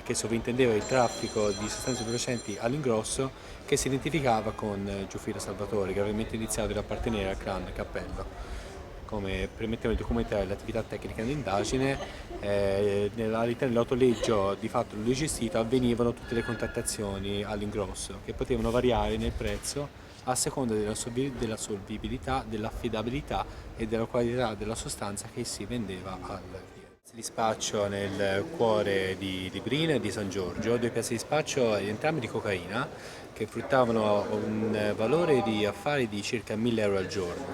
che sovrintendeva il traffico di sostanze stupefacenti all'ingrosso, che si identificava con Giuffrida Salvatore, gravemente indiziato di appartenere al clan Cappello. Come permetteva di documentare l'attività tecnica dell'indagine, all'interno dell'autoleggio di fatto lui gestito avvenivano tutte le contrattazioni all'ingrosso, che potevano variare nel prezzo a seconda della solvibilità, dell'affidabilità e della qualità della sostanza che si vendeva al cliente. Di spaccio nel cuore di Librina e di San Giorgio, due piazze di spaccio entrambi di cocaina che fruttavano un valore di affari di circa 1000 euro al giorno,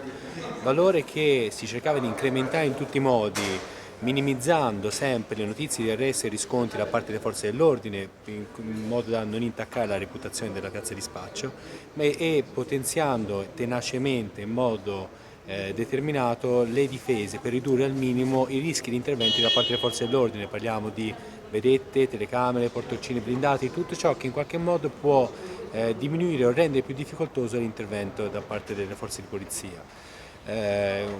valore che si cercava di incrementare in tutti i modi, minimizzando sempre le notizie di arresti e riscontri da parte delle forze dell'ordine in modo da non intaccare la reputazione della piazza di spaccio e potenziando tenacemente in modo determinato le difese per ridurre al minimo i rischi di interventi da parte delle forze dell'ordine. Parliamo di vedette, telecamere, portoncini blindati, tutto ciò che in qualche modo può diminuire o rendere più difficoltoso l'intervento da parte delle forze di polizia.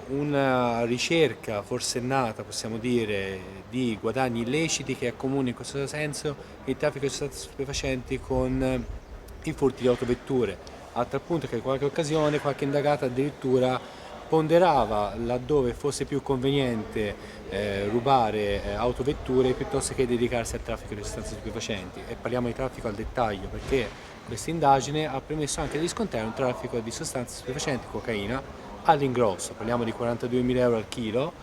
Una ricerca forsennata, possiamo dire, di guadagni illeciti che accomuna in questo senso il traffico di sostanze stupefacenti con i furti di autovetture, a tal punto che in qualche occasione qualche indagata addirittura ponderava laddove fosse più conveniente rubare autovetture piuttosto che dedicarsi al traffico di sostanze stupefacenti, e parliamo di traffico al dettaglio perché questa indagine ha permesso anche di riscontrare un traffico di sostanze stupefacenti, cocaina, all'ingrosso, parliamo di 42.000 euro al chilo,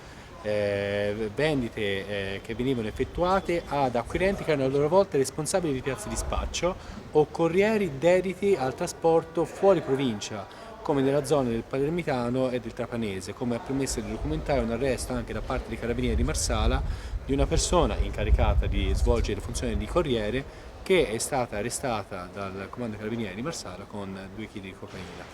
vendite che venivano effettuate ad acquirenti che erano a loro volta responsabili di piazze di spaccio o corrieri dediti al trasporto fuori provincia, come nella zona del Palermitano e del Trapanese, come ha permesso di documentare un arresto anche da parte dei Carabinieri di Marsala di una persona incaricata di svolgere le funzioni di corriere che è stata arrestata dal Comando Carabinieri di Marsala con 2 kg di cocaina.